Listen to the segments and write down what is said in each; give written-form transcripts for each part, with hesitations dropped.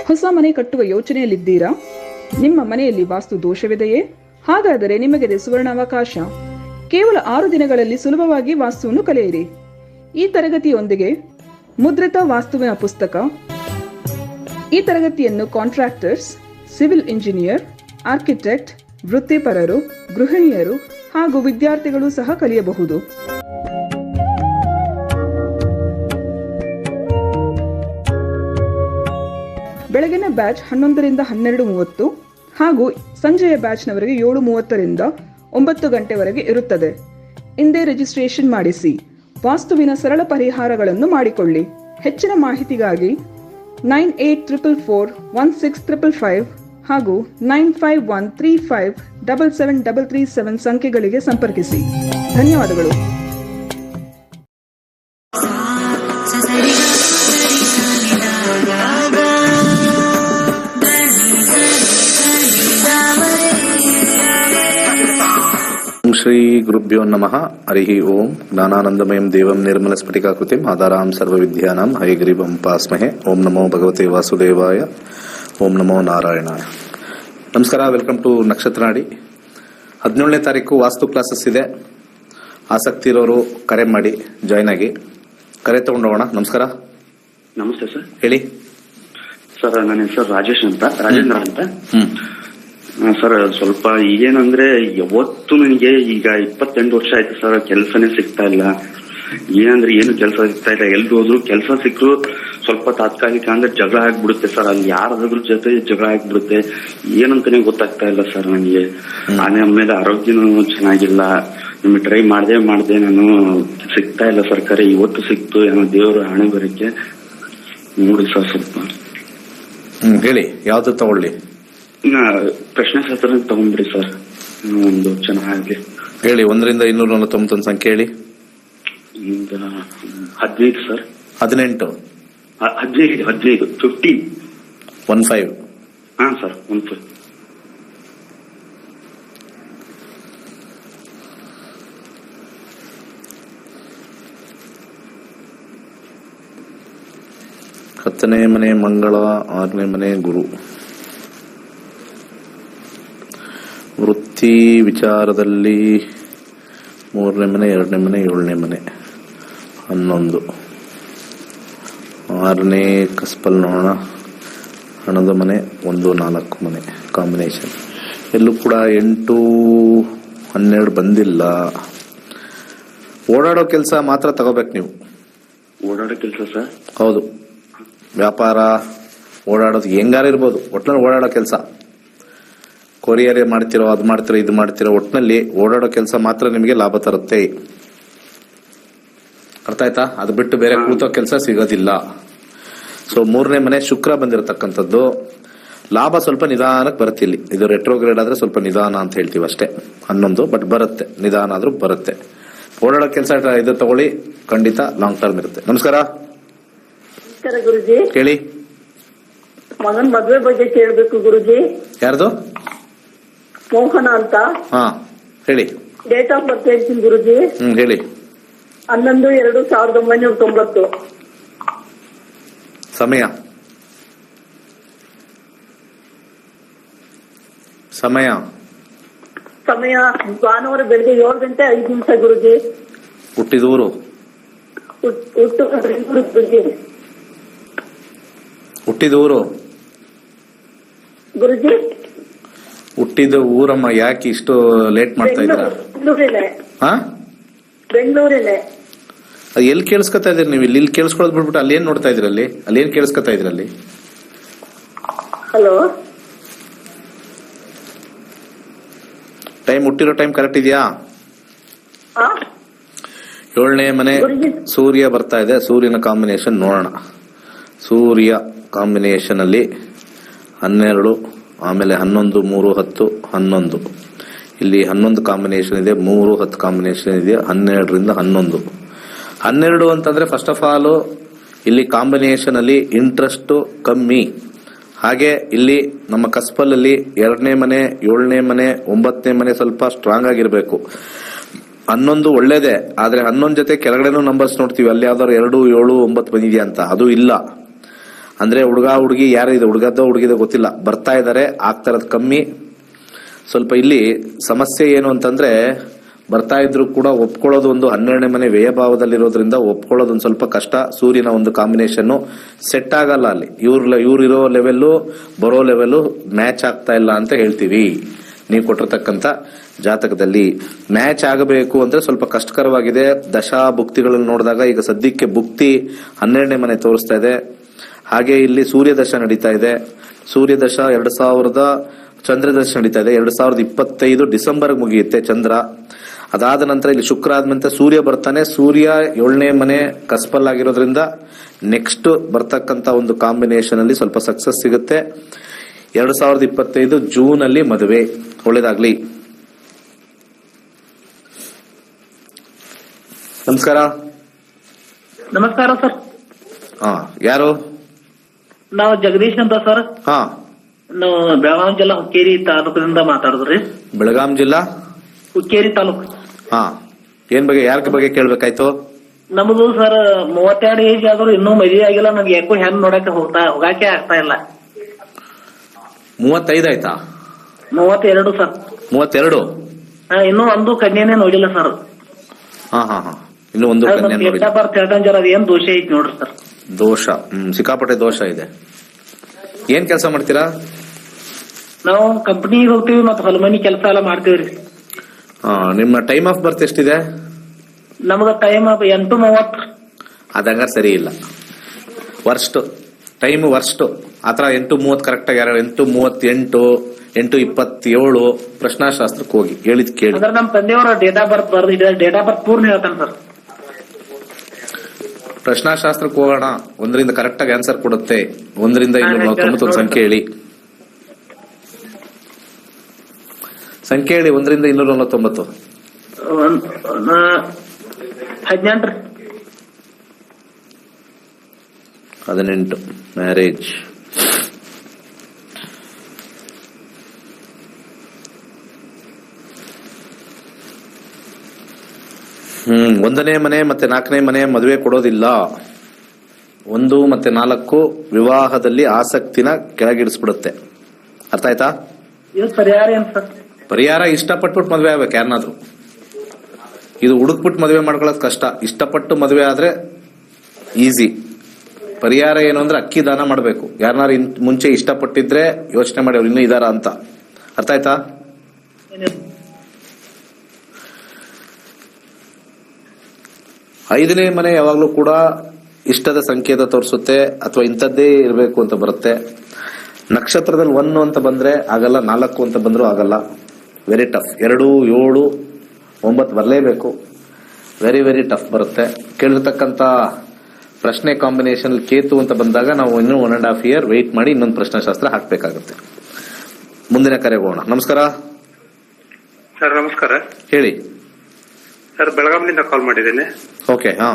ಹೊಸ ಮನೆ ಕಟ್ಟುವ ಯೋಚನೆಯಲ್ಲಿದ್ದೀರಾ? ನಿಮ್ಮ ಮನೆಯಲ್ಲಿ ವಾಸ್ತು ದೋಷವಿದೆಯೇ? ಹಾಗಾದರೆ ನಿಮಗಿದೆ ಸುವರ್ಣಾವಕಾಶ. ಕೇವಲ 6 ದಿನಗಳಲ್ಲಿ ಸುಲಭವಾಗಿ ವಾಸ್ತುವನ್ನು ಕಲಿಯಿರಿ. ಈ ತರಗತಿಯೊಂದಿಗೆ ಮುದ್ರಿತ ವಾಸ್ತುವಿನ ಪುಸ್ತಕ. ಈ ತರಗತಿಯನ್ನು ಕಾಂಟ್ರಾಕ್ಟರ್ಸ್, ಸಿವಿಲ್ ಇಂಜಿನಿಯರ್, ಆರ್ಕಿಟೆಕ್ಟ್, ವೃತ್ತಿಪರರು, ಗೃಹಿಣಿಯರು ಹಾಗೂ ವಿದ್ಯಾರ್ಥಿಗಳು ಸಹ ಕಲಿಯಬಹುದು. ಬೆಳಗಿನ ಬ್ಯಾಚ್ 11 ರಿಂದ 12:30 ಹಾಗೂ ಸಂಜೆಯ ಬ್ಯಾಚ್ನವರೆಗೆ 7:30 ರಿಂದ 9 ಗಂಟೆವರೆಗೆ ಇರುತ್ತದೆ. ಇಂದೇ ರಿಜಿಸ್ಟ್ರೇಷನ್ ಮಾಡಿಸಿ. ವಾಸ್ತುವಿನ ಸರಳ ಪರಿಹಾರಗಳನ್ನು ಮಾಡಿಕೊಳ್ಳಿ. ಹೆಚ್ಚಿನ ಮಾಹಿತಿಗಾಗಿ 9844416555 ಹಾಗೂ 9513577337 ಸಂಖ್ಯೆಗಳಿಗೆ ಸಂಪರ್ಕಿಸಿ. ಧನ್ಯವಾದಗಳು. ಶ್ರೀ ಗುರುಭ್ಯೋ ನಮಃ. ಹರಿ ಓಂ. ಜ್ಞಾನಾನಂದಮಯಂ ದೇವಂ ನಿರ್ಮಲ ಸ್ಫಟಿಕಾಕೃತಿಂ ಆಧಾರಾಂ ಸರ್ವವಿದ್ಯಾನಾಂ ಹಯಗ್ರೀವಂ ಉಪಾಸ್ಮಹೇ. ಓಂ ನಮೋ ಭಗವತೆ ವಾಸುದೇವಾಯ. ಓಂ ನಮೋ ನಾರಾಯಣಾಯ. ನಮಸ್ಕಾರ. ವೆಲ್ಕಮ್ ಟು ನಕ್ಷತ್ರ ನಾಡಿ. 17ನೇ ತಾರೀಕು ವಾಸ್ತು ಕ್ಲಾಸಸ್ ಇದೆ. ಆಸಕ್ತಿ ಇರೋರು ಕರೆ ಮಾಡಿ, ಜಾಯ್ನ್ ಆಗಿ. ಕರೆ ತಗೊಂಡೋಗೋಣ. ನಮಸ್ಕಾರ. ನಮಸ್ತೆ ಸರ್. ಹೇಳಿ ಸರ್. ನನ್ನ ಹೆಸರು ರಾಜೇಂದ್ರ ಅಂತ. ಸರ್, ಸ್ವಲ್ಪ ಏನಂದ್ರೆ ಯಾವತ್ತು ನನಗೆ ಈಗ 28 ವರ್ಷ ಆಯ್ತು ಸರ್, ಕೆಲಸನೇ ಸಿಗ್ತಾ ಇಲ್ಲ. ಏನಂದ್ರೆ ಏನು ಕೆಲಸ ಸಿಗ್ತಾ ಇಲ್ಲ. ಎಲ್ಲಿ ಹೋದ್ರು ಕೆಲಸ ಸಿಕ್ಕರು ಸ್ವಲ್ಪ ತಾತ್ಕಾಲಿಕ ಅಂದ್ರೆ ಜಗಳ ಆಗ್ಬಿಡುತ್ತೆ ಸರ್. ಅಲ್ಲಿ ಯಾರಾದ್ರೂ ಜೊತೆ ಜಗಳ ಆಗ್ಬಿಡುತ್ತೆ. ಏನಂತಾನೆ ಗೊತ್ತಾಗ್ತಾ ಇಲ್ಲ ಸರ್ ನನಗೆ. ಆಮೇಲೆ ಆರೋಗ್ಯನೂ ಚೆನ್ನಾಗಿಲ್ಲ. ನಿಮ್ಗೆ ಟ್ರೈ ಮಾಡ್ದೆ ನಾನು ಸಿಗ್ತಾ ಇಲ್ಲ ಸರ್. ಕರೆ ಇವತ್ತು ಸಿಕ್ತು. ಏನೋ ದೇವರು ಹಣೆ ಬರಕ್ಕೆ ನೋಡಿ ಸರ್ ಸ್ವಲ್ಪ. ಹೇಳಿ, ಯಾವ್ದು ತಗೊಳ್ಳಿ? ಪ್ರಶ್ನೆ ಶಾಸ್ತ್ರ ತಗೊಂಡ್ಬಿಡಿ ಸರ್, ಒಂದು ಚೆನ್ನಾಗಿ ಹೇಳಿ. 1 ರಿಂದ 241 ಸಂಖ್ಯೆ ಹೇಳಿ. 15 ಸರ್. 18 15 15. ಹಾ ಸರ್, 15. ಹತ್ತನೇ ಮನೆ ಮಂಗಳ, 6ನೇ ಮನೆ ಗುರು. ವೃತ್ತಿ ವಿಚಾರದಲ್ಲಿ 3ನೇ ಮನೆ, 2ನೇ ಮನೆ, 7ನೇ ಮನೆ, 11. 6ನೇ ಕಸ್ಪಲ್ ನೋಡೋಣ. ಹಣದ ಮನೆ 1, 4 ಮನೆ ಕಾಂಬಿನೇಷನ್. ಎಲ್ಲೂ ಕೂಡ 8, 12 ಬಂದಿಲ್ಲ. ಓಡಾಡೋ ಕೆಲಸ ಮಾತ್ರ ತಗೋಬೇಕು ನೀವು. ಓಡಾಡೋ ಕೆಲಸ ಸರ್? ಹೌದು. ವ್ಯಾಪಾರ, ಓಡಾಡೋದು ಹೆಂಗಾರ ಇರ್ಬೋದು, ಒಟ್ಟಿನಲ್ಲಿ ಓಡಾಡೋ ಕೆಲಸ. ಕೊರಿಯರ್ ಮಾಡ್ತಿರೋ, ಅದು ಮಾಡ್ತಿರೋ, ಇದು ಮಾಡ್ತಿರೋ, ಒಟ್ಟಿನಲ್ಲಿ ಓಡಾಡೋ ಕೆಲಸ ಮಾತ್ರ ನಿಮಗೆ ಲಾಭ ತರುತ್ತೆ. ಅರ್ಥ ಆಯ್ತಾ? ಅದು ಬಿಟ್ಟು ಬೇರೆ ಕೂತೋ ಕೆಲಸ ಸಿಗೋದಿಲ್ಲ. ಸೊ 3ನೇ ಮನೆ ಶುಕ್ರ ಬಂದಿರತಕ್ಕಂಥದ್ದು. ಲಾಭ ಸ್ವಲ್ಪ ನಿಧಾನಕ್ಕೆ ಬರುತ್ತೆ ಇಲ್ಲಿ. ಇದು ರೆಟ್ರೋಗ್ರೇಡ್ ಆದ್ರೆ ಸ್ವಲ್ಪ ನಿಧಾನ ಅಂತ ಹೇಳ್ತೀವಿ ಅಷ್ಟೇ. 11 ಬಟ್ ಬರುತ್ತೆ, ನಿಧಾನ ಆದ್ರೂ ಬರುತ್ತೆ. ಓಡಾಡೋ ಕೆಲಸ ಇದು ತಗೊಳ್ಳಿ, ಖಂಡಿತ ಲಾಂಗ್ ಟರ್ಮ್ ಇರುತ್ತೆ. ನಮಸ್ಕಾರ. ಗುರುಜಿ ಹೇಳಿ. ಮಗನ್ ಮದ್ವೆ ಬಗ್ಗೆ ಕೇಳ್ಬೇಕು ಗುರುಜಿ. ಯಾರ್ದು? ಮೋಹನ ಅಂತ. ಹಾ, ಹೇಳಿ. ಡೇಟ್ ಆಫ್ ಬರ್ತ್ ಹೇಳ್ತೀನಿ ಗುರುಜಿ. ಹೇಳಿ. 11/2/1990. ಸಮಯ ಭಾನುವಾರ ಬೆಳಿಗ್ಗೆ 7 ಗಂಟೆ 5 ನಿಮಿಷ ಗುರುಜಿ. ಹುಟ್ಟಿದೂರು? ಗುರುಜಿ. ಹುಟ್ಟಿದೂರು ಗುರುಜಿ? ಹುಟ್ಟಿದ ಊರಮ್ಮ. ಯಾಕೆ ಇಷ್ಟು ಲೇಟ್ ಮಾಡ್ತಾ ಇದ್ದೀರಾ? ಬೆಂಗಳೂರಿನೇ. ಎಲ್ಲಿ ಕೇಳಿಸ್ಕೊತಾ ಇದೀರಿ ನೀವು? ಇಲ್ಲಿ ಕೇಳಿಸ್ಕೊಳ್ಳೋದು ಬಿಟ್ಬಿಟ್ಟು ಅಲ್ಲಿ ಏನ್ ನೋಡ್ತಾ ಇದ್ರಲ್ಲಿ? ಅಲ್ಲಿ ಏನ್ ಕೇಳಿಸ್ಕೊತಾ ಇದ್ರಲ್ಲಿ? ಹಲೋ, ಟೈಮ್, ಹುಟ್ಟಿರೋ ಟೈಮ್ ಕರೆಕ್ಟ್ ಇದೆಯಾ? 7ನೇ ಮನೆ ಸೂರ್ಯ ಬರ್ತಾ ಇದೆ. ಸೂರ್ಯನ ಕಾಂಬಿನೇಷನ್ ನೋಡೋಣ. ಸೂರ್ಯ ಕಾಂಬಿನೇಷನ್ ಅಲ್ಲಿ 12, ಆಮೇಲೆ 11, 3, 10, 11. ಇಲ್ಲಿ 11 ಕಾಂಬಿನೇಷನ್ ಇದೆ, 3, 10 ಕಾಂಬಿನೇಷನ್ ಇದೆ. 12 ರಿಂದ 11. 12 ಅಂತಂದ್ರೆ ಫಸ್ಟ್ ಆಫ್ ಆಲ್ ಇಲ್ಲಿ ಕಾಂಬಿನೇಷನ್ ಅಲ್ಲಿ ಇಂಟ್ರೆಸ್ಟ್ ಕಮ್ಮಿ. ಹಾಗೆ ಇಲ್ಲಿ ನಮ್ಮ ಕಸ್ಪಲ್ ಅಲ್ಲಿ 2ನೇ ಮನೆ, 7ನೇ ಮನೆ, 9ನೇ ಮನೆ ಸ್ವಲ್ಪ ಸ್ಟ್ರಾಂಗ್ ಆಗಿರ್ಬೇಕು. 11 ಒಳ್ಳೇದೇ, ಆದ್ರೆ 11 ಜೊತೆ ಕೆಳಗಡೆನೂ ನಂಬರ್ಸ್ ನೋಡ್ತೀವಿ. ಅಲ್ಲಿ ಯಾವ್ದಾದ್ರು 2, 7, 9 ಬಂದಿದ್ಯಾ ಅಂತ, ಅದು ಇಲ್ಲ. ಅಂದ್ರೆ ಹುಡುಗ ಹುಡುಗಿ ಯಾರು ಇದೆ, ಹುಡುಗದ್ದೋ ಹುಡುಗಿದೋ ಗೊತ್ತಿಲ್ಲ, ಬರ್ತಾ ಇದ್ದಾರೆ, ಆಗ್ತಾ ಇರೋದು ಕಮ್ಮಿ. ಸ್ವಲ್ಪ ಇಲ್ಲಿ ಸಮಸ್ಯೆ ಏನು ಅಂತಂದ್ರೆ ಬರ್ತಾ ಇದ್ರು ಕೂಡ ಒಪ್ಕೊಳ್ಳೋದು ಒಂದು 12ನೇ ಮನೆ ವ್ಯಯಭಾವದಲ್ಲಿರೋದ್ರಿಂದ ಒಪ್ಕೊಳ್ಳೋದು ಒಂದು ಸ್ವಲ್ಪ ಕಷ್ಟ. ಸೂರ್ಯನ ಒಂದು ಕಾಂಬಿನೇಷನ್ ಸೆಟ್ ಆಗಲ್ಲ ಅಲ್ಲಿ. ಇವ್ರು ಇರೋ ಲೆವೆಲ್ಲು ಬರೋ ಲೆವೆಲ್ಲು ಮ್ಯಾಚ್ ಆಗ್ತಾ ಇಲ್ಲ ಅಂತ ಹೇಳ್ತೀವಿ. ನೀವು ಕೊಟ್ಟಿರ್ತಕ್ಕಂಥ ಜಾತಕದಲ್ಲಿ ಮ್ಯಾಚ್ ಆಗಬೇಕು ಅಂದ್ರೆ ಸ್ವಲ್ಪ ಕಷ್ಟಕರವಾಗಿದೆ. ದಶಾ ಭುಕ್ತಿಗಳನ್ನು ನೋಡಿದಾಗ ಈಗ ಸದ್ಯಕ್ಕೆ ಭುಕ್ತಿ 12ನೇ ಮನೆ ತೋರಿಸ್ತಾ ಇದೆ. ಹಾಗೆ ಇಲ್ಲಿ ಸೂರ್ಯ ದಶ ನಡೀತಾ ಇದೆ. ಸೂರ್ಯ ದಶ 2000 ಚಂದ್ರ ದಶ ನಡೀತಾ ಇದೆ. 2025 ಡಿಸೆಂಬರ್ ಮುಗಿಯುತ್ತೆ ಚಂದ್ರ. ಅದಾದ ನಂತರ ಇಲ್ಲಿ ಶುಕ್ರ ಆದ್ಮೇಲೆ ಸೂರ್ಯ ಬರ್ತಾನೆ. ಸೂರ್ಯ 7ನೇ ಮನೆ ಕಸ್ಪಲ್ ಆಗಿರೋದ್ರಿಂದ ನೆಕ್ಸ್ಟ್ ಬರ್ತಕ್ಕಂತ ಒಂದು ಕಾಂಬಿನೇಷನ್ ಅಲ್ಲಿ ಸ್ವಲ್ಪ ಸಕ್ಸಸ್ ಸಿಗುತ್ತೆ. 2025 ಜೂನ್ ಅಲ್ಲಿ ಮದುವೆ. ಒಳ್ಳೇದಾಗ್ಲಿ. ನಮಸ್ಕಾರ. ನಮಸ್ಕಾರ ಸರ್. ಹಾ, ಯಾರು? ನಾವು ಜಗದೀಶ್ ಅಂತ ಸರ್. ಹಾ, ನಾವು ಬೆಳಗಾವಿ ಜಿಲ್ಲಾ ಹುಕ್ಕೇರಿ ತಾಲೂಕಿನಿಂದ ಮಾತಾಡುದ್ರಿ. ಬೆಳಗಾಂ ಜಿಲ್ಲಾ ಹುಕ್ಕೇರಿ ತಾಲೂಕು. ಹಾ, ಏನ್ ಬಗ್ಗೆ, ಯಾರ ಬಗ್ಗೆ ಕೇಳ್ಬೇಕಾಯ್ತು? ನಮ್ದು ಸರ್ 32 ಏಜ್ ಆದ್ರೂ ಇನ್ನೂ ಮದುವೆ ಆಗಿಲ್ಲ. ನಮ್ಗೆ ಯಾಕೋ ಹೆಣ್ಣು ನೋಡಕ್ಕೆ ಹೋಗಾಕೆ ಆಗ್ತಾ ಇಲ್ಲ. 35 ಆಯ್ತಾ? 32 ಸರ್. 32? ಇನ್ನೂ ಒಂದು ಕನ್ಯೆನೇ ನೋಡಿಲ್ಲ ಸರ್. ಹಾ ಹಾ ಹಾ, ಇನ್ನು ಒಂದು ಕನ್ಯೆ ನೋಡಿ. ಬರ್ತ ಹೇಳ್ತಾರ, ಅದೇನ್ ದೋಷ ಐತಿ ನೋಡ್ರಿ ಸರ್. ದೋಷ? ಸಿಕ್ಕಾಪಟ್ಟೆ ದೋಷ ಇದೆ. ಏನ್ ಕೆಲಸ ಮಾಡ್ತೀರಾ? ನಾವು ಕಂಪನಿಗೆ ಹೋಗ್ತೀವಿ ಮತ್ತೆ ಹೊಲಮನಿ ಕೆಲಸ ಎಲ್ಲ ಮಾಡ್ತೀವ್ರಿ. ನಿಮ್ಮ ಟೈಮ್ ಆಫ್ ಬರ್ತ್ ಎಷ್ಟಿದೆ? ನಮಗ ಟೈಮ್ 8:30. ಅದಂಗ ಸರಿ ಇಲ್ಲ. ವರ್ಸ್ಟ್ ಟೈಮ್, ವರ್ಸ್ಟ್ ಆತರ. 8:30 ಕರೆಕ್ಟ್ ಆಗಿ 8:38, 8:27 ಪ್ರಶ್ನಾಶಾಸ್ತ್ರಕ್ಕೆ ಹೋಗಿ ಹೇಳಿದ್ ಕೇಳಿ. ಅಂದ್ರೆ ನಮ್ಮ ತಂದೆಯವರ ಡೇಟ್ ಆಫ್ ಬರ್ತ್ ಬರ್ದಿದೆ. ಡೇಟ್ ಆಫ್ ಬರ್ತ್ ಪೂರ್ಣ ಹೇಳ್ತಾನೆ ಸರ್. ಪ್ರಶ್ನಾಶಾಸ್ತ್ರಕ್ಕೆ ಹೋಗೋಣ. 1ರಿಂದ ಕರೆಕ್ಟ್ ಆಗಿ ಆನ್ಸರ್ ಕೊಡುತ್ತೆ. 1ರಿಂದ 249 ಸಂಖ್ಯೆ ಹೇಳಿ. ಸಂಖ್ಯೆ ಹೇಳಿ. 1ರಿಂದ 249. 18. 18 ಮ್ಯಾರೇಜ್. ಒಂದನೇ ಮನೆ ಮತ್ತೆ 4ನೇ ಮನೆ ಮದುವೆ ಕೊಡೋದಿಲ್ಲ. 1 ಮತ್ತೆ 4 ವಿವಾಹದಲ್ಲಿ ಆಸಕ್ತಿನ ಕೆಳಗಿಡಿಸ್ಬಿಡುತ್ತೆ. ಅರ್ಥ ಆಯ್ತಾ? ಇದು ಪರಿಹಾರ ಏನ್ ಸರ್? ಪರಿಹಾರ ಇಷ್ಟಪಟ್ಬಿಟ್ಟು ಮದುವೆ ಆಗ್ಬೇಕು ಯಾರನ್ನಾದ್ರೂ. ಇದು ಹುಡುಕ್ಬಿಟ್ಟು ಮದುವೆ ಮಾಡ್ಕೊಳ್ಳೋದು ಕಷ್ಟ. ಇಷ್ಟಪಟ್ಟು ಮದುವೆ ಆದ್ರೆ ಈಸಿ. ಪರಿಹಾರ ಏನು ಅಂದ್ರೆ ಅಕ್ಕಿ ದಾನ ಮಾಡಬೇಕು. ಯಾರನ್ನಾರು ಮುಂಚೆ ಇಷ್ಟಪಟ್ಟಿದ್ರೆ ಯೋಚನೆ ಮಾಡಿ ಅವ್ರು ಇನ್ನೂ ಇದಾರ ಅಂತ. ಅರ್ಥ ಆಯ್ತಾ? 5ನೇ ಮನೆ ಯಾವಾಗ್ಲೂ ಕೂಡ ಇಷ್ಟದ ಸಂಕೇತ ತೋರಿಸುತ್ತೆ, ಅಥವಾ ಇಂಥದ್ದೇ ಇರಬೇಕು ಅಂತ ಬರುತ್ತೆ. ನಕ್ಷತ್ರದಲ್ಲಿ 1 ಅಂತ ಬಂದ್ರೆ ಆಗಲ್ಲ, 4 ಅಂತ ಬಂದ್ರೂ ಆಗಲ್ಲ. Very tough. 2, 7, 9 ಬರಲೇಬೇಕು. ವೆರಿ ವೆರಿ ಟಫ್ ಬರುತ್ತೆ. ಕೇಳಿರ್ತಕ್ಕಂಥ ಪ್ರಶ್ನೆ ಕಾಂಬಿನೇಷನ್ ಕೇತು ಅಂತ ಬಂದಾಗ ನಾವು ಇನ್ನೂ 1.5 year ವೆಯ್ಟ್ ಮಾಡಿ ಇನ್ನೊಂದು ಪ್ರಶ್ನಾಶಾಸ್ತ್ರ ಹಾಕ್ಬೇಕಾಗುತ್ತೆ. ಮುಂದಿನ ಕರೆಗೆ ಹೋಗೋಣ. ನಮಸ್ಕಾರ ಸರ್. ನಮಸ್ಕಾರ. ಹೇಳಿ ಸರ್, ಬೆಳಗಾವಿನಿಂದ ಕಾಲ್ ಮಾಡಿದ್ದೇನೆ. ಓಕೆ. ಹಾ,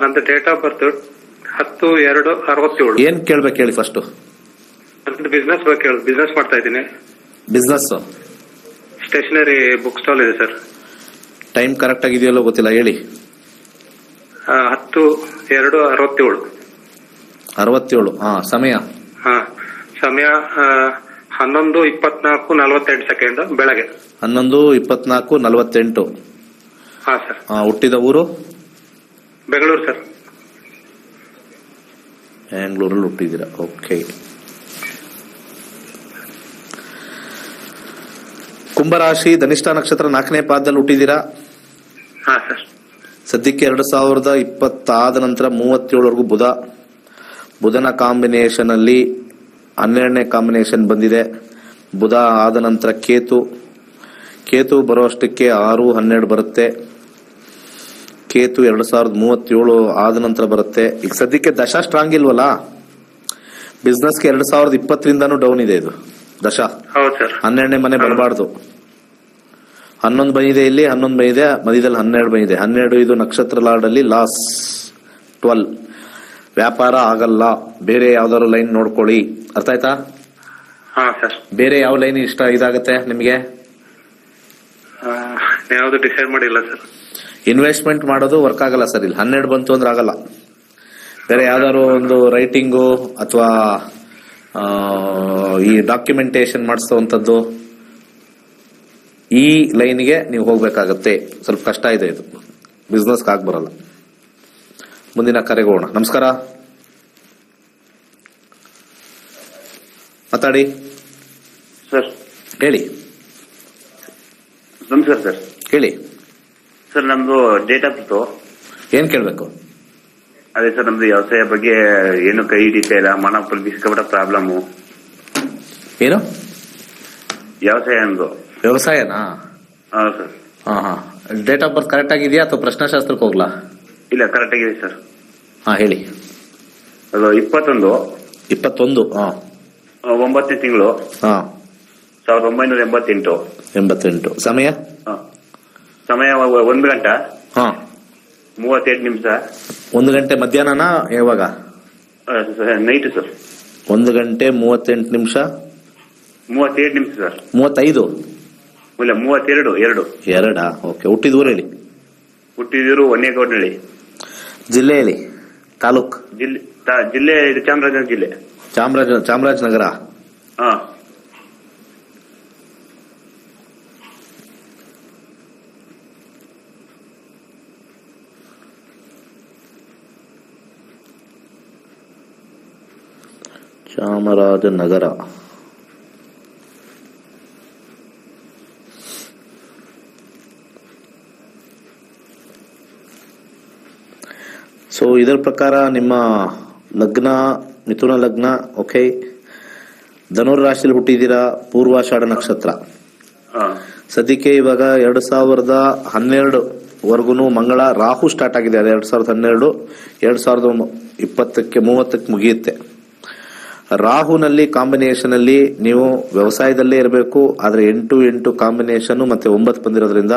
ನಂದು ಡೇಟ್ ಆಫ್ ಬರ್ತ್ 10/2/67. ಏನ್ ಕೇಳ್ಬೇಕು ಹೇಳಿ ಫಸ್ಟ್. ನಂದು ಬಿಸ್ನೆಸ್ ಬಗ್ಗೆ ಬಿಸ್ನೆಸ್ ಮಾಡ್ತಾ ಇದ್ದೀನಿ. ಬಿಸ್ನೆಸ್ ಸ್ಟೇಷನರಿ ಬುಕ್ ಸ್ಟಾಲ್ ಇದೆ ಸರ್. ಟೈಮ್ ಕರೆಕ್ಟ್ ಆಗಿದೆಯಲ್ಲೋ ಗೊತ್ತಿಲ್ಲ, ಹೇಳಿ. 10/2/67. 67. ಸಮಯ? ಸಮಯ 11:24:48 ಬೆಳಗ್ಗೆ. 11:24:48. ಹಾ ಸರ್. ಹುಟ್ಟಿದ ಊರು? ಬೆಂಗಳೂರು ಸರ್. ಬೆಂಗಳೂರಲ್ಲಿ ಹುಟ್ಟಿದ್ದೀರಾ? ಓಕೆ. ಕುಂಭರಾಶಿ, ಧನಿಷ್ಠ ನಕ್ಷತ್ರ 4ನೇ ಪಾದದಲ್ಲಿ ಹುಟ್ಟಿದ್ದೀರಾ? ಹಾ ಸರ್. ಸದ್ಯಕ್ಕೆ 2020 ಆದ ನಂತರ 37ವರೆಗೂ ಬುಧನ ಕಾಂಬಿನೇಷನ್ ಅಲ್ಲಿ 12ನೇ ಕಾಂಬಿನೇಷನ್ ಬಂದಿದೆ. ಬುಧ ಆದ ನಂತರ ಕೇತು ಬರೋಷ್ಟಕ್ಕೆ 6-12 ಬರುತ್ತೆ. ಕೇತು 2037 ಆದ ನಂತರ ಬರುತ್ತೆ. ಈಗ ಸದ್ಯಕ್ಕೆ ದಶಾ ಸ್ಟ್ರಾಂಗ್ ಇಲ್ವಲ್ಲ. ಬಿಸ್ನೆಸ್ಗೆ 2020ರಿಂದಾನು ಡೌನ್ ಇದೆ ಇದು ದಶಾ. 12ನೇ ಮನೆ ಬರಬಾರ್ದು. 11 ಬಂದಿದೆ, ಇಲ್ಲಿ 11 ಬಂದಿದೆ, ಮಧ್ಯದಲ್ಲಿ 12 ಬಂದಿದೆ. 12 ಇದು ನಕ್ಷತ್ರ ಲಾರ್ಡ್ ಅಲ್ಲಿ ಲಾಸ್. 12 ವ್ಯಾಪಾರ ಆಗಲ್ಲ. ಬೇರೆ ಯಾವ್ದಾದ್ರು ಲೈನ್ ನೋಡ್ಕೊಳ್ಳಿ. ಅರ್ಥ ಆಯ್ತಾ? ಹಾ ಸರ್. ಬೇರೆ ಯಾವ ಲೈನ್ ಇದಾಗುತ್ತೆ ನಿಮ್ಗೆ? ಯಾವ್ದು ಡಿಸೈಡ್ ಮಾಡಿಲ್ಲ ಸರ್. ಇನ್ವೆಸ್ಟ್ಮೆಂಟ್ ಮಾಡೋದು ವರ್ಕ್ ಆಗಲ್ಲ ಸರ್. ಇಲ್ಲಿ 12 ಬಂತು ಅಂದ್ರೆ ಆಗಲ್ಲ. ಬೇರೆ ಯಾವ್ದಾದ್ರು ಒಂದು ರೈಟಿಂಗು ಅಥವಾ ಈ ಡಾಕ್ಯುಮೆಂಟೇಶನ್ ಮಾಡಿಸುವಂಥದ್ದು ಈ ಲೈನ್ಗೆ ನೀವು ಹೋಗ್ಬೇಕಾಗತ್ತೆ. ಸ್ವಲ್ಪ ಕಷ್ಟ ಇದೆ ಇದು, ಬಿಸ್ನೆಸ್ಗೆ ಆಗಿ ಬರಲ್ಲ. ಮುಂದಿನ ಕರೆಗೆ ಹೋಗೋಣ. ನಮಸ್ಕಾರ, ಮಾತಾಡಿ ಸರ್. ಹೇಳಿ. ನಮಸ್ಕಾರ ಸರ್. ಹೇಳಿ ಸರ್, ನಮ್ದು ಡೇಟ್ ಆಫ್ ಬರ್ತು. ಏನ್ ಕೇಳ್ಬೇಕು? ಅದೇ ಸರ್, ನಮ್ದು ವ್ಯವಸಾಯ ಬಗ್ಗೆ ಏನು ಕೈ ಹಿಡಿತಾ ಇಲ್ಲ. ಮನ ಸಿಕ್ಕಾಪಟ್ಟ ಪ್ರಾಬ್ಲಮ್. ಏನು ವ್ಯವಸಾಯ ಅಂದು. ವ್ಯವಸಾಯನಾ? ಹೌದು ಸರ್. ಹಾ. ಡೇಟ್ ಆಫ್ ಬರ್ತ್ ಕರೆಕ್ಟ್ ಆಗಿದೆಯಾ ಅಥವಾ ಪ್ರಶ್ನಾಶಾಸ್ತ್ರಕ್ಕೆ ಹೋಗ್ಲಾ? ಇಲ್ಲ, ಕರೆಕ್ಟ್ ಆಗಿದೆ ಸರ್. ಹಾ, ಹೇಳಿ. ಅದು 21 9ನೇ ತಿಂಗಳು 1988. 88. ಸಮಯ? ಸಮಯ 1 ಗಂಟೆ ಹಾ 37 ನಿಮಿಷ. 1 ಗಂಟೆ ಮಧ್ಯಾಹ್ನನಾ ಯಾವಾಗ? Night sir. 1 ಗಂಟೆ 38 ನಿಮಿಷ 37 ನಿಮಿಷ ಸರ್. 35? ಇಲ್ಲ, 32. ಎರಡಾ? ಓಕೆ. ಹುಟ್ಟಿದೂರು ಹೇಳಿ. ಹುಟ್ಟಿದೂರು ಹೊನ್ನೇಗೌಡನಹಳ್ಳಿ. ಜಿಲ್ಲೆ ಹೇಳಿ. ತಾಲೂಕ್? ಜಿಲ್ಲೆ ಇದು ಚಾಮರಾಜನಗರ ಜಿಲ್ಲೆ. ಚಾಮರಾಜನಗರ. ಹಾ. ಚಾಮರಾಜನಗರ. ಸೊ ಇದರ ಪ್ರಕಾರ ನಿಮ್ಮ ಲಗ್ನ ಮಿಥುನ ಲಗ್ನ. ಓಕೆ. ಧನುರ್ ರಾಶಿಯಲ್ಲಿ ಹುಟ್ಟಿದ್ದೀರಾ, ಪೂರ್ವಾಷಾಢ ನಕ್ಷತ್ರ. ಸದ್ಯಕ್ಕೆ ಇವಾಗ 2012 ವರ್ಗುನು ಮಂಗಳ ರಾಹು ಸ್ಟಾರ್ಟ್ ಆಗಿದೆ. ಅದು 2012 2020 30 ಮುಗಿಯುತ್ತೆ. ರಾಹುನಲ್ಲಿ ಕಾಂಬಿನೇಷನ್ ಅಲ್ಲಿ ನೀವು ವ್ಯವಸಾಯದಲ್ಲೇ ಇರಬೇಕು. ಆದ್ರೆ 8 ಕಾಂಬಿನೇಷನ್ ಮತ್ತೆ 9 ಬಂದಿರೋದ್ರಿಂದ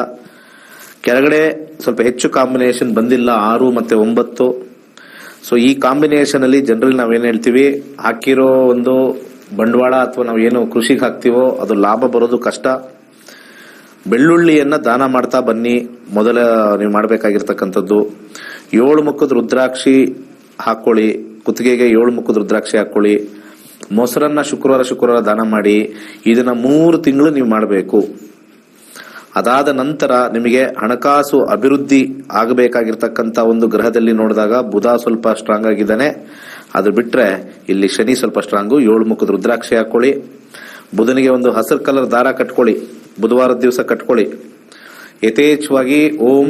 ಕೆಳಗಡೆ ಸ್ವಲ್ಪ ಹೆಚ್ಚು ಕಾಂಬಿನೇಷನ್ ಬಂದಿಲ್ಲ, 6 ಮತ್ತೆ 9. ಸೊ ಈ ಕಾಂಬಿನೇಷನ್ ಅಲ್ಲಿ ಜನರಲ್ ನಾವೇನ್ ಹೇಳ್ತೀವಿ, ಹಾಕಿರೋ ಒಂದು ಬಂಡವಾಳ ಅಥವಾ ನಾವು ಏನು ಕೃಷಿಗೆ ಹಾಕ್ತಿವೋ ಅದು ಲಾಭ ಬರೋದು ಕಷ್ಟ. ಬೆಳ್ಳುಳ್ಳಿಯನ್ನ ದಾನ ಮಾಡ್ತಾ ಬನ್ನಿ. ಮೊದಲ ನೀವು ಮಾಡಬೇಕಾಗಿರ್ತಕ್ಕಂಥದ್ದು 7 ಮುಖದ ರುದ್ರಾಕ್ಷಿ ಹಾಕೊಳ್ಳಿ. ಕುತ್ತಿಗೆಗೆ 7 ಮುಖದ ರುದ್ರಾಕ್ಷಿ ಹಾಕೊಳ್ಳಿ. ಮೊಸರನ್ನ ಶುಕ್ರವಾರ ದಾನ ಮಾಡಿ. ಇದನ್ನ 3 ತಿಂಗಳು ನೀವು ಮಾಡಬೇಕು. ಅದಾದ ನಂತರ ನಿಮಗೆ ಹಣಕಾಸು ಅಭಿವೃದ್ಧಿ ಆಗಬೇಕಾಗಿರ್ತಕ್ಕಂಥ ಒಂದು ಗ್ರಹದಲ್ಲಿ ನೋಡಿದಾಗ ಬುಧ ಸ್ವಲ್ಪ ಸ್ಟ್ರಾಂಗ್ ಆಗಿದ್ದಾನೆ. ಅದು ಬಿಟ್ರೆ ಇಲ್ಲಿ ಶನಿ ಸ್ವಲ್ಪ ಸ್ಟ್ರಾಂಗು. 7 ಮುಖದ ರುದ್ರಾಕ್ಷಿ ಹಾಕೊಳ್ಳಿ. ಬುಧನಿಗೆ ಒಂದು ಹಸಿರು ಕಲರ್ ದಾರ ಕಟ್ಕೊಳ್ಳಿ. ಬುಧವಾರದ ದಿವಸ ಕಟ್ಕೊಳ್ಳಿ. ಯಥೇಚ್ಛವಾಗಿ ಓಂ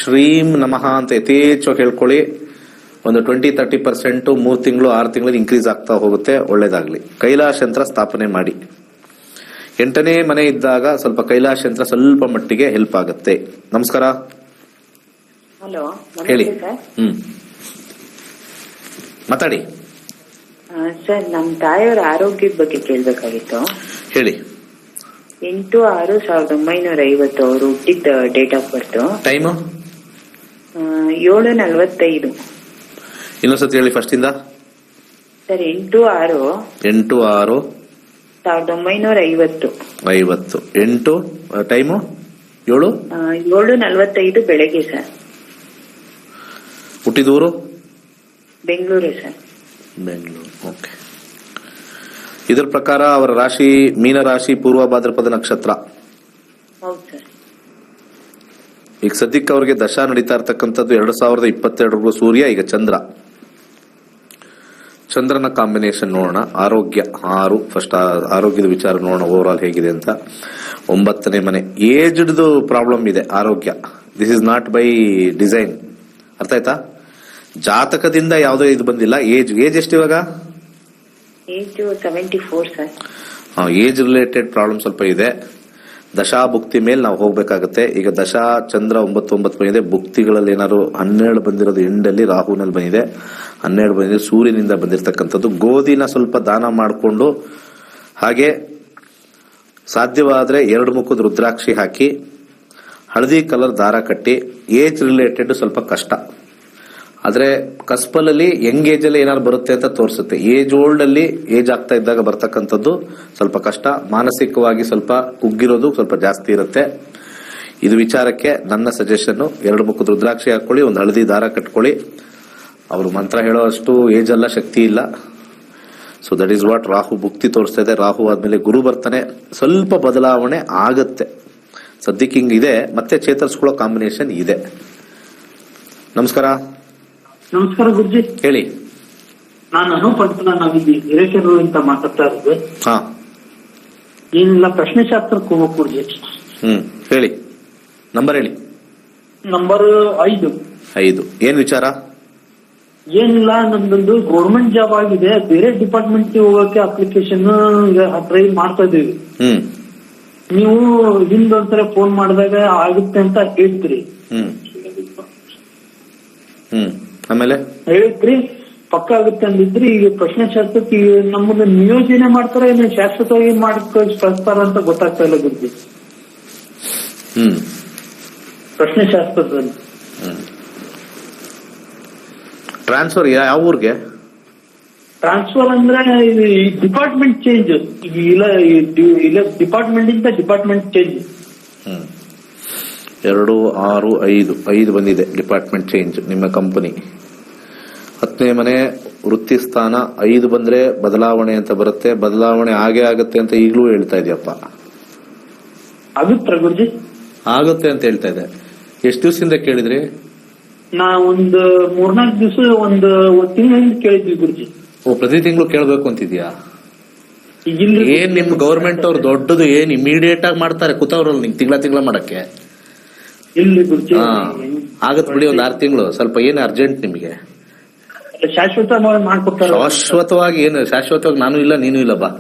ಶ್ರೀಂ ನಮಃ ಅಂತ ಯಥೇಚ್ಛವಾಗಿ ಹೇಳ್ಕೊಳ್ಳಿ. ಒಂದು 20-30% 3 ತಿಂಗಳು 6 ತಿಂಗಳು ಇನ್ಕ್ರೀಸ್ ಆಗ್ತಾ ಹೋಗುತ್ತೆ. ಒಳ್ಳೇದಾಗ್ಲಿ. ಕೈಲಾಶ ಯಂತ್ರ ಸ್ಥಾಪನೆ ಮಾಡಿ. 8ನೇ ಮನೆ ಇದ್ದಾಗ ಸ್ವಲ್ಪ ಕೈಲಾಶ ಯಂತ್ರ ಸ್ವಲ್ಪ ಮಟ್ಟಿಗೆ ಹೆಲ್ಪ್ ಆಗುತ್ತೆ. ನಮಸ್ಕಾರ. ಹಲೋ, ಹೇಳಿ. ಮಾತಾಡಿ. ಸರ್, ನಮ್ಮ ತಾಯಿಯವರ ಆರೋಗ್ಯದ ಬಗ್ಗೆ ಕೇಳಬೇಕಾಗಿತ್ತು. ಹೇಳಿ. 8/6/1950 ಅವರು ಹುಟ್ಟಿದ ಡೇಟ್ ಆಫ್ ಬರ್ತ್. ಟೈಮು 7:45. ಇನ್ನೊಂದ್ಸತಿ ಹೇಳಿ ಫಸ್ಟ್ ಇಂದ. ಸರ್, 8/6/1950. 8 ಟೈಮು 7:45 ಬೆಳಗ್ಗೆ ಸರ್. ಹುಟ್ಟಿದೂರು ಬೆಂಗಳೂರು ಸರ್. ಬೆಂಗಳೂರು. ಓಕೆ. ಇದರ ಪ್ರಕಾರ ಅವರ ರಾಶಿ ಮೀನ ರಾಶಿ, ಪೂರ್ವ ಭಾದ್ರಪದ ನಕ್ಷತ್ರ. ಹೌದು ಸರ್. ಈಗ ಸದ್ಯಕ್ಕೆ ಅವ್ರಿಗೆ ದಶಾ ನಡೀತಾ ಇರ್ತಕ್ಕಂಥದ್ದು 2022 ಸೂರ್ಯ, ಈಗ ಚಂದ್ರನ ಕಾಂಬಿನೇಷನ್ ನೋಡೋಣ. ಆರೋಗ್ಯ 6. ಫಸ್ಟ್ ಆರೋಗ್ಯದ ವಿಚಾರ ನೋಡೋಣ ಓವರ್ ಆಲ್ ಹೇಗಿದೆ ಅಂತ. 9ನೇ ಮನೆ. ಏಜ್ಡ್ದು ಪ್ರಾಬ್ಲಮ್ ಇದೆ ಆರೋಗ್ಯ. This is not by design. ಅರ್ಥ ಆಯ್ತಾ? ಜಾತಕದಿಂದ ಯಾವುದೋ ಇದು ಬಂದಿಲ್ಲ. ಏಜ್ ಎಷ್ಟು ಇವಾಗ? Age 74 sir. Age related problem ಸ್ವಲ್ಪ ಇದೆ. ದಶಾ ಭುಕ್ತಿ ಮೇಲೆ ನಾವು ಹೋಗ್ಬೇಕಾಗತ್ತೆ. ಈಗ ದಶಾ ಚಂದ್ರ 9 ಬಂದಿದೆ. ಭುಕ್ತಿಗಳಲ್ಲಿ ಏನಾದ್ರು 12 ಬಂದಿರೋದು ಎಂಡಲ್ಲಿ ರಾಹುನಲ್ಲಿ ಬಂದಿದೆ. 12 ಬಂದಿದೆ ಸೂರ್ಯನಿಂದ ಬಂದಿರತಕ್ಕಂಥದ್ದು. ಗೋಧಿನ ಸ್ವಲ್ಪ ದಾನ ಮಾಡಿಕೊಂಡು, ಹಾಗೆ ಸಾಧ್ಯವಾದ್ರೆ 2 ಮುಖದ ರುದ್ರಾಕ್ಷಿ ಹಾಕಿ, ಹಳದಿ ಕಲರ್ ದಾರ ಕಟ್ಟಿ. ಏಜ್ ರಿಲೇಟೆಡ್ ಸ್ವಲ್ಪ ಕಷ್ಟ. ಆದ್ರೆ ಕಸ್ಪಲಲ್ಲಿ ಯಂಗ್ ಏಜ್ ಅಲ್ಲಿ ಏನಾದ್ರು ಬರುತ್ತೆ ಅಂತ ತೋರಿಸುತ್ತೆ. ಏಜ್ ಓಲ್ಡ್ ಅಲ್ಲಿ ಏಜ್ ಆಗ್ತಾ ಇದ್ದಾಗ ಬರ್ತಕ್ಕಂಥದ್ದು ಸ್ವಲ್ಪ ಕಷ್ಟ. ಮಾನಸಿಕವಾಗಿ ಸ್ವಲ್ಪ ಕುಗ್ಗಿರೋದು ಸ್ವಲ್ಪ ಜಾಸ್ತಿ ಇರುತ್ತೆ. ಇದು ವಿಚಾರಕ್ಕೆ ನನ್ನ ಸಜೆಷನ್. 2 ಮುಖದ ರುದ್ರಾಕ್ಷಿ ಹಾಕೊಳ್ಳಿ, ಒಂದು ಹಳದಿ ದಾರ ಕಟ್ಕೊಳ್ಳಿ. ಅವರು ಮಂತ್ರ ಹೇಳೋ ಅಷ್ಟು ಏಜ್ ಅಲ್ಲ, ಶಕ್ತಿ ಇಲ್ಲ. So that is what Rahu ಭುಕ್ತಿ ತೋರಿಸ್ತಾ ಇದೆ. ರಾಹು ಆದ್ಮೇಲೆ ಗುರು ಬರ್ತಾನೆ, ಸ್ವಲ್ಪ ಬದಲಾವಣೆ ಆಗತ್ತೆ. ಸದ್ಯಕ್ಕೆ ಹಿಂಗಿದೆ, ಮತ್ತೆ ಚೇತರಿಸ್ಕೊಳ್ಳೋ ಕಾಂಬಿನೇಷನ್ ಇದೆ. ನಮಸ್ಕಾರ. ನಮಸ್ಕಾರ ಗುರುಜಿ. ಹೇಳಿ. ನಾನು ಅನೂಪ್ ಅಂತ, ನಾವಿಲ್ಲಿ ಹಿರೇಕೆರೂರು ಅಂತ ಮಾತಾಡ್ತಾ ಇರೋದು. ಹಾ, ಏನಿಲ್ಲ, ಪ್ರಶ್ನೆ ಶಾಸ್ತ್ರಕ್ಕೆ ಹೋಗ್ಬೇಕು ಗುರುಜಿ. ಹೇಳಿ. ನಂಬರ್ ಹೇಳಿ. ನಂಬರ್ 5. ಏನ್ ವಿಚಾರ? ಏನಿಲ್ಲ, ನಮ್ದೊಂದು ಗೌರ್ಮೆಂಟ್ ಜಾಬ್ ಆಗಿದೆ. ಬೇರೆ ಡಿಪಾರ್ಟ್ಮೆಂಟ್ ಹೋಗಕ್ಕೆ ಅಪ್ಲಿಕೇಶನ್ ಟ್ರೈ ಮಾಡ್ತಾ ಇದೀವಿ. ನೀವು ಹಿಂದೊಂದ್ಸಲ ಫೋನ್ ಮಾಡಿದಾಗ ಆಗುತ್ತೆ ಅಂತ ಹೇಳ್ತೀರಿ. ಆಮೇಲೆ ಹೇಳಿದ್ರಿ ಪಕ್ಕ ಆಗುತ್ತೆ ಅಂದಿದ್ರಿ. ಈಗ ಪ್ರಶ್ನೆ ಶಾಸ್ತ್ರಕ್ಕೆ ನಮ್ಮನ್ನ ನಿಯೋಜನೆ ಮಾಡ್ತಾರ, ಏನು ಶಾಶ್ವತವಾಗಿ ಕಳಿಸ್ತಾರ ಅಂತ ಗೊತ್ತಾಗ್ತಾ ಇಲ್ಲ ಗುರುಜಿ. ಪ್ರಶ್ನೆ ಶಾಸ್ತ್ರದಲ್ಲಿ ಟ್ರಾನ್ಸ್ಫರ್ ಯಾವ ಊರಿಗೆ? ಟ್ರಾನ್ಸ್ಫರ್ ಅಂದ್ರೆ ಡಿಪಾರ್ಟ್ಮೆಂಟ್ ಚೇಂಜ್. ಇಲ್ಲ ಡಿಪಾರ್ಟ್ಮೆಂಟ್ ಇಂದ ಡಿಪಾರ್ಟ್ಮೆಂಟ್ ಚೇಂಜ್. 2, 6, 5 ಬಂದಿದೆ ಡಿಪಾರ್ಟ್ಮೆಂಟ್ ಚೇಂಜ್ ನಿಮ್ಮ ಕಂಪನಿ. 10ನೇ ಮನೆ ವೃತ್ತಿ ಸ್ಥಾನ 5 ಬಂದ್ರೆ ಬದಲಾವಣೆ ಅಂತ ಬರುತ್ತೆ. ಬದಲಾವಣೆ ಆಗೇ ಆಗುತ್ತೆ ಅಂತ ಈಗಲೂ ಹೇಳ್ತಾ ಇದೆಯಪ್ಪ. ಆಗುತ್ತೆ ಗುರುಜಿ? ಆಗುತ್ತೆ ಅಂತ ಹೇಳ್ತಾ ಇದೆ. ಎಷ್ಟು ದಿವಸದಿಂದ ಕೇಳಿದ್ರಿ? ನಾ ಒಂದು 3-4 ದಿವಸ, ಒಂದು ತಿಂಗಳಿಂದ ಕೇಳಿದ್ವಿ ಗುರುಜಿ. ಪ್ರತಿ ತಿಂಗಳು ಕೇಳಬೇಕು ಅಂತಿದ್ಯಾ? ಏನ್ ನಿಮ್ ಗೌರ್ಮೆಂಟ್ ಅವ್ರು ದೊಡ್ಡದು ಏನ್ ಇಮಿಡಿಯೇಟ್ ಆಗಿ ಮಾಡ್ತಾರೆ ಕೂತವ್ರಲ್ಲ, ನಿಂಗೆ ತಿಂಗಳ ಮಾಡಕ್ಕೆ? ಇಲ್ಲಿ ಗುರುಜಿ ಆಗತ್ ಬಿಡಿ, ಒಂದ್ 6 ತಿಂಗಳು. ಸ್ವಲ್ಪ ಏನ್ ಅರ್ಜೆಂಟ್ ನಿಮ್ಗೆ? ಶಾಶ್ವತವಾಗಿ ಮಾಡ್ಕೊಡ್ತಾರೆ. ಶಾಶ್ವತವಾಗಿ ಏನು? ಶಾಶ್ವತವಾಗಿ ನಾನು ಇಲ್ಲ, ನೀನು ಇಲ್ಲ. ಬಾ,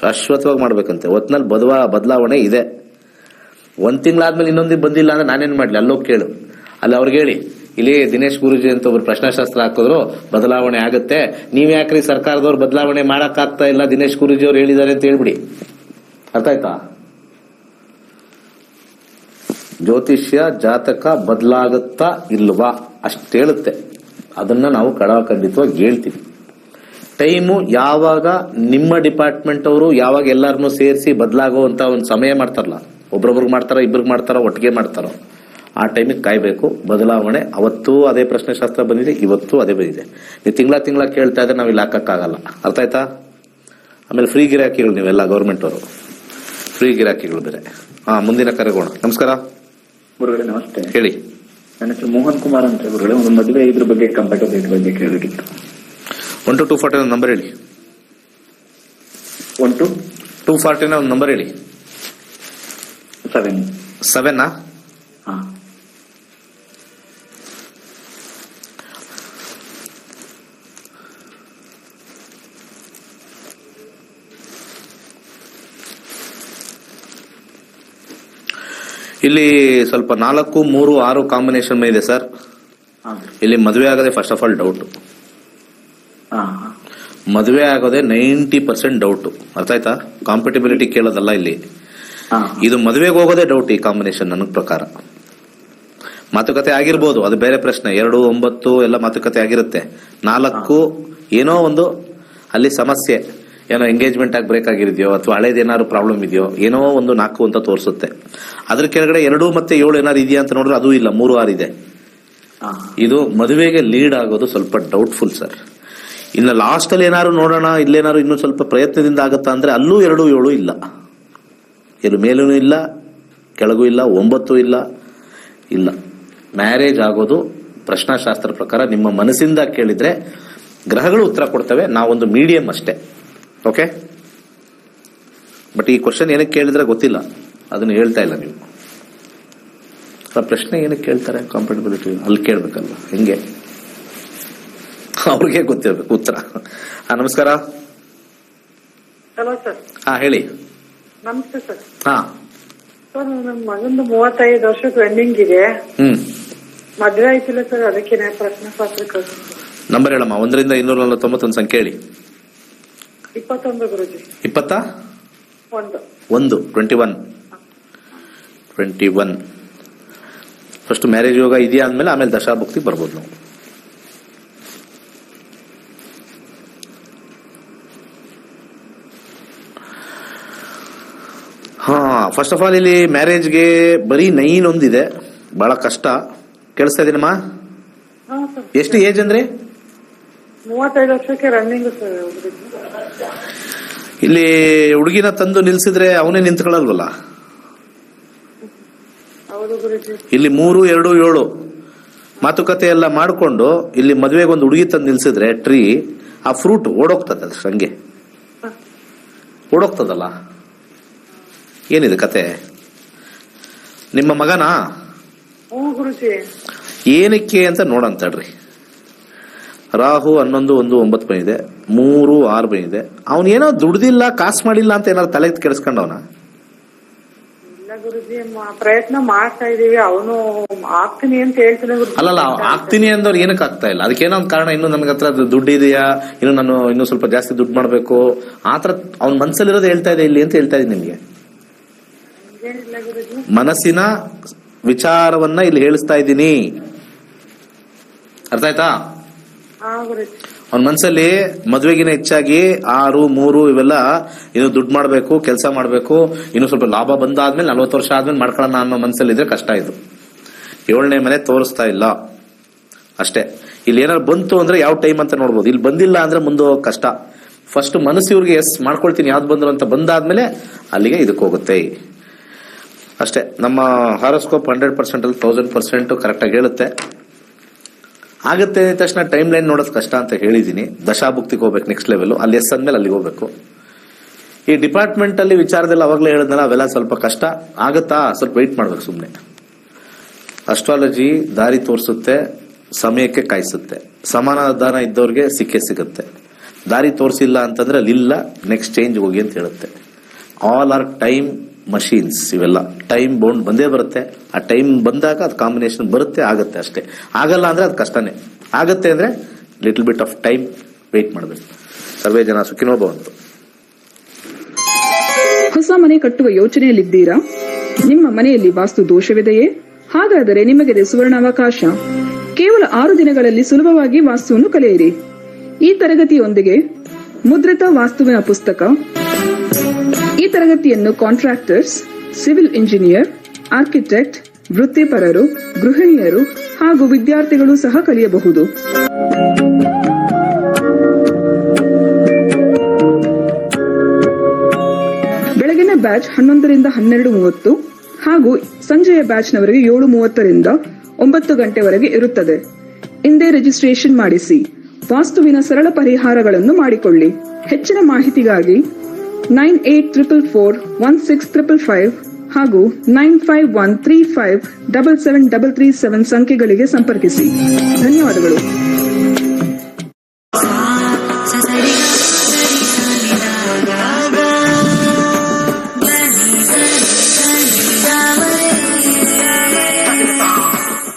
ಶಾಶ್ವತವಾಗಿ ಮಾಡ್ಬೇಕಂತೆ. ಒತ್ನಲ್ಲಿ ಬದಲಾವಣೆ ಇದೆ. 1 ತಿಂಗಳಾದ್ಮೇಲೆ ಇನ್ನೊಂದು ಬಂದಿಲ್ಲ ಅಂದ್ರೆ ನಾನೇನ್ ಮಾಡ್ಲಿ? ಅಲ್ಲೋಗಿ ಕೇಳು. ಅಲ್ಲಿ ಅವ್ರಿಗೆ ಹೇಳಿ, ಇಲ್ಲಿ ದಿನೇಶ್ ಗುರೂಜಿ ಅಂತ ಒಬ್ರು ಪ್ರಶ್ನಾಶಾಸ್ತ್ರ ಹಾಕಿದ್ರು, ಬದಲಾವಣೆ ಆಗುತ್ತೆ. ನೀವ್ ಯಾಕ್ರಿ ಸರ್ಕಾರದವ್ರು ಬದಲಾವಣೆ ಮಾಡಕ್ ಆಗ್ತಾ ಇಲ್ಲ, ದಿನೇಶ್ ಗುರೂಜಿ ಅವ್ರು ಹೇಳಿದ್ದಾರೆ ಅಂತ ಹೇಳ್ಬಿಡಿ. ಅರ್ಥ ಆಯ್ತಾ? ಜ್ಯೋತಿಷ್ಯ ಜಾತಕ ಬದಲಾಗುತ್ತಾ ಇಲ್ವಾ ಅಷ್ಟು ಹೇಳುತ್ತೆ. ಅದನ್ನ ನಾವು ಖಂಡಿತವಾಗಿ ಹೇಳ್ತೀವಿ. ಟೈಮು ಯಾವಾಗ ನಿಮ್ಮ ಡಿಪಾರ್ಟ್ಮೆಂಟ್ ಅವರು ಯಾವಾಗ ಎಲ್ಲಾರನ್ನೂ ಸೇರಿಸಿ ಬದಲಾಗುವಂತ ಒಂದು ಸಮಯ ಮಾಡ್ತಾರಲ್ಲ, ಒಬ್ರೊಬ್ರಿಗೆ ಮಾಡ್ತಾರ, ಇಬ್ರಿಗೆ ಮಾಡ್ತಾರ, ಒಟ್ಟಿಗೆ ಮಾಡ್ತಾರೋ, ಆ ಟೈಮಿಗೆ ಕಾಯ್ಬೇಕು. ಬದಲಾವಣೆ ಅವತ್ತು ಅದೇ ಪ್ರಶ್ನೆ ಶಾಸ್ತ್ರ ಬಂದಿದೆ, ಇವತ್ತು ಅದೇ ಬಂದಿದೆ. ನೀವು ತಿಂಗಳ ಕೇಳ್ತಾ ಇದ್ರೆ ನಾವು ಇಲ್ಲಿ ಹಾಕಕ್ಕಾಗಲ್ಲ. ಅರ್ಥ ಆಯ್ತಾ? ಆಮೇಲೆ ಫ್ರೀ ಗಿರಾಕಿಗಳು, ನೀವೆಲ್ಲ ಗೌರ್ಮೆಂಟ್ ಅವರು ಫ್ರೀ ಗಿರಾಕಿಗಳು ಬೇರೆ. ಮುಂದಿನ ಕರೆಗೋಣ. ನಮಸ್ಕಾರ ಗುರುಗಳೇ. ನಮಸ್ತೆ. ಹೇಳಿ. ನನ್ನ ಹೆಸರು ಮೋಹನ್ ಕುಮಾರ್ ಅಂತ ಗುರುಗಳೇ. ಒಂದು ಮದುವೆ ಇದ್ರ ಬಗ್ಗೆ ಕಂಪ್ಯೂಟರ್ ರೇಟ್ ಬಗ್ಗೆ ಕೇಳಬೇಕಿತ್ತು. 1 to 240 ನಂಬರ್ ಹೇಳಿ. 1 to 240 ಒಂದು ನಂಬರ್ ಹೇಳಿ. 7. ಹಾ. ಇಲ್ಲಿ ಸ್ವಲ್ಪ 4, 3, 6 ಕಾಂಬಿನೇಷನ್ ಇದೆ ಸರ್. ಇಲ್ಲಿ ಮದುವೆ ಆಗದೆ ಫಸ್ಟ್ ಆಫ್ ಆಲ್ ಡೌಟ್. ಮದುವೆ ಆಗೋದೆ 90% ಡೌಟ್. ಅರ್ಥ ಆಯ್ತಾ? ಕಾಂಪಿಟಬಿಲಿಟಿ ಕೇಳೋದಲ್ಲ ಇಲ್ಲಿ. ಇದು ಮದುವೆಗೆ ಹೋಗೋದೇ ಡೌಟ್ ಈ ಕಾಂಬಿನೇಷನ್. ನನಗ್ ಪ್ರಕಾರ ಮಾತುಕತೆ ಆಗಿರ್ಬೋದು, ಅದು ಬೇರೆ ಪ್ರಶ್ನೆ. 2, 9 ಎಲ್ಲ ಮಾತುಕತೆ ಆಗಿರುತ್ತೆ. 4 ಏನೋ ಒಂದು ಅಲ್ಲಿ ಸಮಸ್ಯೆ, ಏನೋ ಎಂಗೇಜ್ಮೆಂಟ್ ಆಗಿ ಬ್ರೇಕ್ ಆಗಿದೆಯೋ ಅಥವಾ ಹಳೇದೇನಾದ್ರು ಪ್ರಾಬ್ಲಮ್ ಇದೆಯೋ, ಏನೋ ಒಂದು 4 ಅಂತ ತೋರಿಸುತ್ತೆ. ಅದ್ರ ಕೆಳಗಡೆ 2 ಮತ್ತೆ 7 ಏನಾದ್ರು ಇದೆಯಾ ಅಂತ ನೋಡಿದ್ರೆ ಅದು ಇಲ್ಲ, 3, 6 ಇದೆ. ಇದು ಮದುವೆಗೆ ಲೀಡ್ ಆಗೋದು ಸ್ವಲ್ಪ ಡೌಟ್ಫುಲ್ ಸರ್. ಇನ್ನು ಲಾಸ್ಟ್ ಅಲ್ಲಿ ಏನಾದ್ರು ನೋಡೋಣ, ಇಲ್ಲೇನಾದ್ರು ಇನ್ನೂ ಸ್ವಲ್ಪ ಪ್ರಯತ್ನದಿಂದ ಆಗುತ್ತಾ ಅಂದ್ರೆ ಅಲ್ಲೂ 2, 7 ಇಲ್ಲ. ಇಲ್ಲಿ ಮೇಲೂ ಇಲ್ಲ, ಕೆಳಗೂ ಇಲ್ಲ, 9 ಇಲ್ಲ. ಮ್ಯಾರೇಜ್ ಆಗೋದು ಪ್ರಶ್ನಾಶಾಸ್ತ್ರ ಪ್ರಕಾರ ನಿಮ್ಮ ಮನಸ್ಸಿಂದ ಕೇಳಿದ್ರೆ ಗ್ರಹಗಳು ಉತ್ತರ ಕೊಡ್ತವೆ, ನಾವೊಂದು ಮೀಡಿಯಂ ಅಷ್ಟೇ. ಓಕೆ. ಬಟ್ ಈ ಕ್ವಶನ್ ಏನಕ್ಕೆ ಕೇಳಿದ್ರೆ ಗೊತ್ತಿಲ್ಲ, ಅದನ್ನು ಹೇಳ್ತಾ ಇಲ್ಲ ನೀವು. ಪ್ರಶ್ನೆ ಏನಕ್ಕೆ ಕೇಳ್ತಾರೆ? ಕಾಂಪಿಟಬಿಲಿಟಿ ಅಲ್ಲಿ ಕೇಳ್ಬೇಕಲ್ವ, ಹೆಂಗೆ ಅವ್ರಿಗೆ ಗೊತ್ತಿರ್ಬೇಕು ಉತ್ತರ. ನಮಸ್ಕಾರ. Hello sir. ಹೇಳಿ. ನಮಸ್ತೆ ಸರ್. ಸರ್, ನನ್ನ ಮಗಂದು 35 ವರ್ಷದ ರನ್ನಿಂಗ್ ಇದೆ. ಮದ್ವೆ ಆಯ್ತಿಲ್ಲ ಸರ್, ಅದಕ್ಕೆ ಪ್ರಶ್ನೆ ಪತ್ರಿಕೆ. ನಂಬರ್ ಹೇಳಮ್ಮ. 1 ರಿಂದ 241 ಸಂಖ್ಯೆ ಹೇಳಿ. 21 ಗುರುಜಿ. 21 ಫಸ್ಟ್ ಮ್ಯಾರೇಜ್ ಯೋಗ ಇದೆಯಾ ಅಂದ್ಮೇಲೆ ಆಮೇಲೆ ದಶಾಭುಕ್ತಿ ಬರ್ಬೋದು ನಾವು. ಫಸ್ಟ್ ಆಫ್ ಆಲ್ ಇಲ್ಲಿ ಮ್ಯಾರೇಜ್ಗೆ ಬರೀ 9 ಒಂದಿದೆ, ಬಹಳ ಕಷ್ಟ. ಕೇಳಿಸ್ತಾ ಇದೀನಮ್ಮ? ಎಷ್ಟು ಏಜ್ ಅಂದ್ರೆ? 35 ವರ್ಷಕ್ಕೆ ರನ್ನಿಂಗ್ ಸರ್. ಇಲ್ಲಿ ಹುಡುಗಿನ ತಂದು ನಿಲ್ಸಿದ್ರೆ ಅವನೇ ನಿಂತ್ಕೊಳ್ಳಲ್ವಲ್ಲ. ಹೌದು ಗುರುಜಿ. ಇಲ್ಲಿ 3-2-7 ಮಾತುಕತೆ ಎಲ್ಲ ಮಾಡ್ಕೊಂಡು ಇಲ್ಲಿ ಮದುವೆಗೆ ಒಂದು ಹುಡುಗಿ ತಂದು ನಿಲ್ಸಿದ್ರೆ ಟ್ರೀ ಆ ಫ್ರೂಟ್ ಓಡೋಗ್ತದೆ, ಅದ್ರ ಹಂಗೆ ಓಡೋಗ್ತದಲ್ಲ. ಏನಿದೆ ಕತೆ? ನಿಮ್ಮ ಮಗನಾ? ಗುರುಜಿ. ಏನಕ್ಕೆ ಅಂತ ನೋಡಂತಡ್ರಿ. ರಾಹು 11-1-9 ಬಂದಿದೆ, 3-6 ಬಂದಿದೆ. ಅವನೇನೋ ದುಡ್ದಿಲ್ಲ, ಕಾಸು ಮಾಡಿಲ್ಲ ಅಂತ ಏನಾದ್ರು ತಲೆಗೆ ಕೆಡಿಸ್ಕೊಂಡವನ? ಇಲ್ಲ ಗುರುಜಿ, ಪ್ರಯತ್ನ ಮಾಡ್ತಾ ಇದೀವಿ. ಅವನು ಆಗ್ತೀನಿ ಅಂತ ಹೇಳ್ತಾನೆ ಗುರುಜಿ. ಅಲ್ಲಲ್ಲ, ಆಗ್ತೀನಿ ಅಂದವ್ರು ಏನಕ್ಕೆ ಆಗ್ತಾ ಇಲ್ಲ? ಅದಕ್ಕೇನೋ ಒಂದು ಕಾರಣ. ಇನ್ನು ನನ್ಗೆ ಹತ್ರ ದುಡ್ಡು ಇದೆಯಾ, ಇನ್ನು ನಾನು ಇನ್ನೂ ಸ್ವಲ್ಪ ಜಾಸ್ತಿ ದುಡ್ಡು ಮಾಡ್ಬೇಕು, ಆತರ ಅವ್ನ ಮನ್ಸಲ್ಲಿರೋದು ಹೇಳ್ತಾ ಇದೆ ಇಲ್ಲಿ ಅಂತ ಹೇಳ್ತಾ ಇದ್ದೀನಿ ನಿಮ್ಗೆ. ಮನಸ್ಸಿನ ವಿಚಾರವನ್ನ ಇಲ್ಲಿ ಹೇಳಿಸ್ತಾ ಇದ್ದೀನಿ, ಅರ್ಥ ಆಯ್ತಾ? ಅವ್ನ ಮನ್ಸಲ್ಲಿ ಮದ್ವೆಗಿನ ಹೆಚ್ಚಾಗಿ 6-3 ಇವೆಲ್ಲ ಇನ್ನು ದುಡ್ಡು ಮಾಡ್ಬೇಕು, ಕೆಲಸ ಮಾಡ್ಬೇಕು, ಇನ್ನು ಸ್ವಲ್ಪ ಲಾಭ ಬಂದಾದ್ಮೇಲೆ 40 ವರ್ಷ ಆದ್ಮೇಲೆ ಮಾಡ್ಕೊಳ್ಳೋಣ ಅನ್ನೋ ಮನ್ಸಲ್ಲಿ ಇದ್ರೆ ಕಷ್ಟ. ಇದು 7ನೇ ಮನೆ ತೋರಿಸ್ತಾ ಇಲ್ಲ ಅಷ್ಟೇ. ಇಲ್ಲಿ ಏನಾದ್ರು ಬಂತು ಅಂದ್ರೆ ಯಾವ ಟೈಮ್ ಅಂತ ನೋಡ್ಬೋದು. ಇಲ್ಲಿ ಬಂದಿಲ್ಲ ಅಂದ್ರೆ ಮುಂದೆ ಕಷ್ಟ. ಫಸ್ಟ್ ಮನಸ್ಸು ಇವ್ರಿಗೆ ಎಸ್ ಮಾಡ್ಕೊಳ್ತೀನಿ ಯಾವ್ದು ಬಂದ್ರು ಅಂತ ಬಂದಾದ್ಮೇಲೆ ಅಲ್ಲಿಗೆ ಇದಕ್ಕೆ ಹೋಗುತ್ತೆ ಅಷ್ಟೇ. ನಮ್ಮ ಹಾರೋಸ್ಕೋಪ್ 100% ಅಲ್ಲಿ 1000% ಕರೆಕ್ಟಾಗಿ ಹೇಳುತ್ತೆ. ಆಗುತ್ತೆ ಅಂದ ತಕ್ಷಣ ಟೈಮ್ ಲೈನ್ ನೋಡೋದು ಕಷ್ಟ ಅಂತ ಹೇಳಿದೀನಿ. ದಶಾಭುಕ್ತಿಗೆ ಹೋಗ್ಬೇಕು, ನೆಕ್ಸ್ಟ್ ಲೆವೆಲ್. ಅಲ್ಲಿ ಎಸ್ ಅಂದ್ಮೇಲೆ ಅಲ್ಲಿಗೆ ಹೋಗ್ಬೇಕು. ಈ ಡಿಪಾರ್ಟ್ಮೆಂಟ್ ಅಲ್ಲಿ ವಿಚಾರದಲ್ಲಿ ಅವಾಗಲೇ ಹೇಳಿದ್ನಲ್ಲ, ಅವೆಲ್ಲ ಸ್ವಲ್ಪ ಕಷ್ಟ ಆಗುತ್ತಾ, ಸ್ವಲ್ಪ ವೆಯ್ಟ್ ಮಾಡ್ಬೇಕು ಸುಮ್ಮನೆ. ಅಸ್ಟ್ರಾಲಜಿ ದಾರಿ ತೋರಿಸುತ್ತೆ, ಸಮಯಕ್ಕೆ ಕಾಯಿಸುತ್ತೆ. ಸಮಾಧಾನ ಇದ್ದವ್ರಿಗೆ ಸಿಗುತ್ತೆ. ದಾರಿ ತೋರಿಸಿಲ್ಲ ಅಂತಂದ್ರೆ ಅಲ್ಲಿಲ್ಲ, ನೆಕ್ಸ್ಟ್ ಚೇಂಜ್ ಹೋಗಿ ಅಂತ ಹೇಳುತ್ತೆ. All are time machines. ಇವೆಲ್ಲ ಟೈಮ್ ಬೌಂಡ್ ಬಂದೇ ಬರುತ್ತೆ. ಆ ಟೈಮ್ ಬಂದಾಗ ಅದು ಕಾಂಬಿನೇಷನ್ ಬರುತ್ತೆ, ಆಗುತ್ತೆ ಅಷ್ಟೇ. ಆಗಲ್ಲ ಅಂದ್ರೆ ಅದು ಕಷ್ಟನೇ. ಆಗುತ್ತೆ ಅಂದ್ರೆ little bit of time wait ಮಾಡಬೇಕು. ಸರ್ವೇ ಜನ ಸುಖಿನೋ ಭವಂತು. ಹೊಸ ಮನೆ ಕಟ್ಟುವ ಯೋಚನೆಯಲ್ಲಿದ್ದೀರಾ? ನಿಮ್ಮ ಮನೆಯಲ್ಲಿ ವಾಸ್ತು ದೋಷವಿದೆಯೇ? ಹಾಗಾದರೆ ನಿಮಗೆ ಸುವರ್ಣಾವಕಾಶ. ಕೇವಲ 6 ದಿನಗಳಲ್ಲಿ ಸುಲಭವಾಗಿ ವಾಸ್ತುವನ್ನು ಕಲಿಯಿರಿ. ಈ ತರಗತಿಯೊಂದಿಗೆ ಮುದ್ರಿತ ವಾಸ್ತುವಿನ ಪುಸ್ತಕ. ಈ ತರಗತಿಯನ್ನು ಕಾಂಟ್ರಾಕ್ಟರ್ಸ್, ಸಿವಿಲ್ ಇಂಜಿನಿಯರ್, ಆರ್ಕಿಟೆಕ್ಟ್, ವೃತ್ತಿಪರರು, ಗೃಹಿಣಿಯರು ಹಾಗೂ ವಿದ್ಯಾರ್ಥಿಗಳು ಸಹ ಕಲಿಯಬಹುದು. ಬೆಳಗಿನ ಬ್ಯಾಚ್ 11ರಿಂದ 12:30 ಹಾಗೂ ಸಂಜೆಯ ಬ್ಯಾಚ್ನವರೆಗೆ 7:30ರಿಂದ 9 ಗಂಟೆವರೆಗೆ ಇರುತ್ತದೆ. ಇಂದೇ ರಿಜಿಸ್ಟ್ರೇಷನ್ ಮಾಡಿಸಿ. ವಾಸ್ತುವಿನ ಸರಳ ಪರಿಹಾರಗಳನ್ನು ಮಾಡಿಕೊಳ್ಳಿ. ಹೆಚ್ಚಿನ ಮಾಹಿತಿಗಾಗಿ 9844416555 ಹಾಗೂ 9513577337 ಸಂಖ್ಯೆಗಳಿಗೆ ಸಂಪರ್ಕಿಸಿ. ಧನ್ಯವಾದಗಳು.